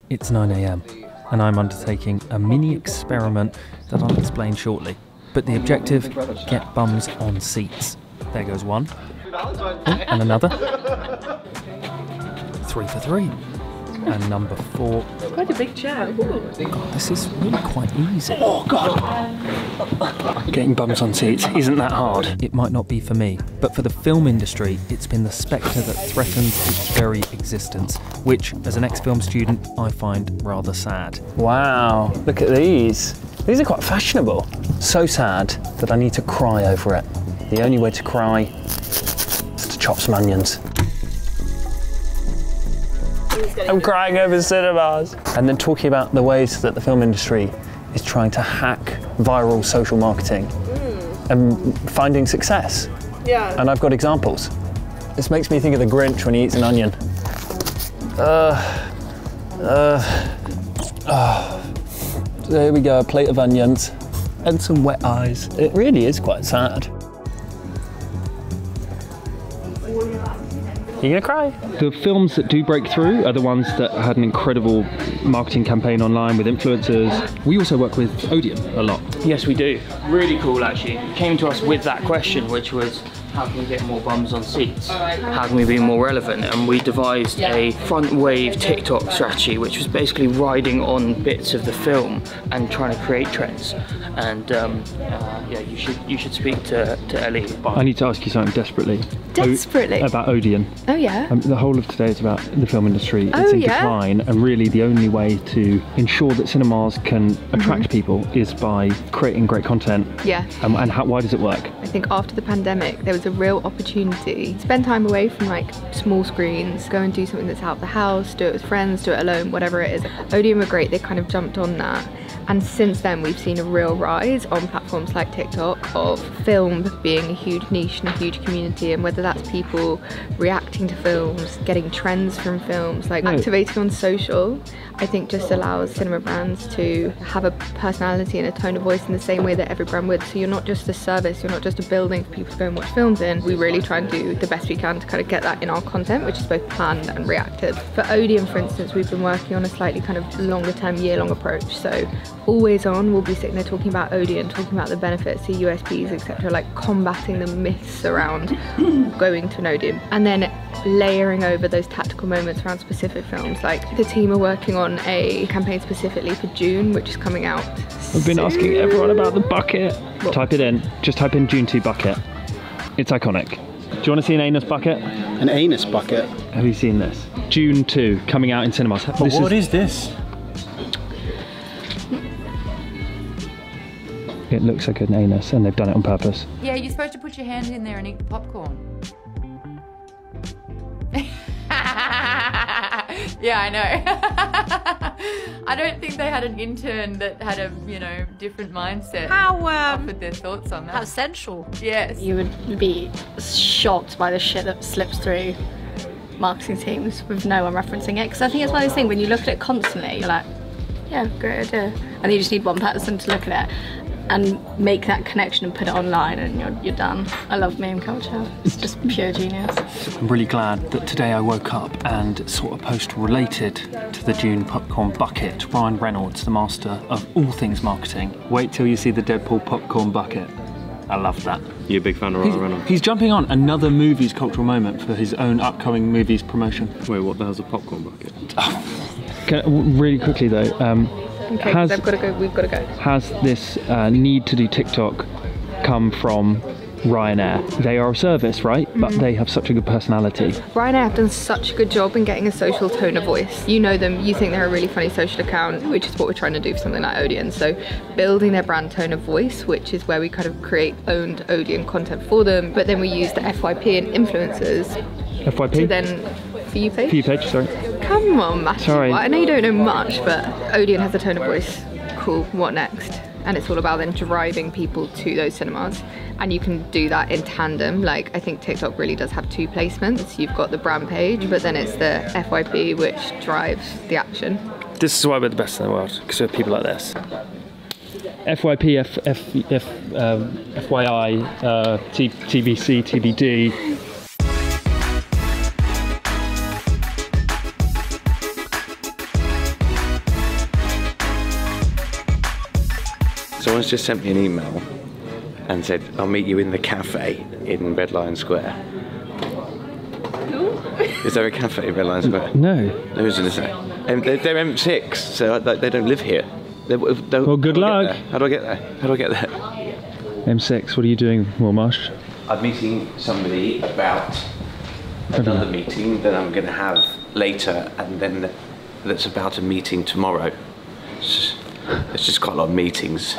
It's 9 AM and I'm undertaking a mini experiment that I'll explain shortly. But the objective, get bums on seats. There goes one. Oh, and another. 3 for 3. And number 4. Quite a big chair. God, this is really quite easy. Oh God! Getting bums on seats isn't that hard. It might not be for me, but for the film industry, it's been the spectre that threatens its very existence, which, as an ex-film student, I find rather sad. Wow, look at these. These are quite fashionable. So sad that I need to cry over it. The only way to cry is to chop some onions. I'm crying over cinemas. And then talking about the ways that the film industry is trying to hack viral social marketing and finding success. Yeah. And I've got examples. This makes me think of the Grinch when he eats an onion. There we go, a plate of onions and some wet eyes. It really is quite sad. You're gonna cry. The films that do break through are the ones that had an incredible marketing campaign online with influencers. We also work with Odeon a lot. Yes, we do. Really cool, actually. It came to us with that question, which was, how can we get more bums on seats? How can we be more relevant? And we devised a front wave TikTok strategy, which was basically riding on bits of the film and trying to create trends. And yeah, you should speak to Ellie. I need to ask you something desperately. Desperately? About Odeon. Oh yeah? The whole of today is about the film industry. It's in decline, and really the only way to ensure that cinemas can attract people is by creating great content. Yeah. And why does it work? I think after the pandemic, there was a real opportunity to spend time away from like small screens, go and do something that's out of the house, do it with friends, do it alone, whatever it is. Odeon were great, they kind of jumped on that. And since then we've seen a real rise on platforms like TikTok of film being a huge niche and a huge community, and whether that's people reacting to films, getting trends from films, like activating on social, I think just allows cinema brands to have a personality and a tone of voice in the same way that every brand would. So you're not just a service, you're not just a building for people to go and watch films in. We really try and do the best we can to kind of get that in our content, which is both planned and reactive. For Odeon, for instance, we've been working on a slightly kind of longer term, year-long approach. So always on, we'll be sitting there talking about Odeon, talking about the benefits, the USPs, etc., like combating the myths around going to an Odeon, and then layering over those tactical moments around specific films. Like the team are working on a campaign specifically for June, which is coming out I've been asking everyone about the bucket. What? Type it in, just type in June 2 bucket. It's iconic. Do you want to see an anus bucket? An anus bucket? Have you seen this? June 2, coming out in cinemas. But what is this? It looks like an anus, and they've done it on purpose. Yeah, you're supposed to put your hand in there and eat the popcorn. Yeah, I know. I don't think they had an intern that had a, you know, different mindset. How offered their thoughts on that. How sensual. Yes. You would be shocked by the shit that slips through marketing teams with no one referencing it. Because I think it's one of those things, when you look at it constantly, you're like, yeah, great idea. And you just need one person to look at it and make that connection and put it online, and you're done. I love meme culture. It's just pure genius. I'm really glad that today I woke up and saw a post related to the June popcorn bucket. Ryan Reynolds, the master of all things marketing. Wait till you see the Deadpool popcorn bucket. I love that. You're a big fan of Ryan Reynolds? He's jumping on another movie's cultural moment for his own upcoming movie's promotion. Wait, what the hell's a popcorn bucket? Really quickly though, okay, we've got to go. Has this need to do TikTok come from Ryanair? They are a service, right? But they have such a good personality. Ryanair have done such a good job in getting a social tone of voice. You know them, you think they're a really funny social account, which is what we're trying to do for something like Odeon. So building their brand tone of voice, which is where we kind of create owned Odeon content for them, but then we use the FYP and influencers FYP? to then, for you page? For you page, sorry. Come on, Matthew. Sorry. I know you don't know much, but Odeon has a tone of voice. Cool, what next? And it's all about then driving people to those cinemas. And you can do that in tandem. Like, I think TikTok really does have two placements. You've got the brand page, but then it's the FYP which drives the action. This is why we're the best in the world, because we have people like this. FYP, FYI, TBC, TBD. Someone's just sent me an email and said, I'll meet you in the cafe in Red Lion Square. Is there a cafe in Red Lion Square? No. There isn't, is there? They're M6, so they don't live here. Well, good luck. How do I get there? How do I get there? M6, what are you doing, Marsh? I'm meeting somebody about another meeting that I'm going to have later, and then that's about a meeting tomorrow. It's just quite a lot of meetings.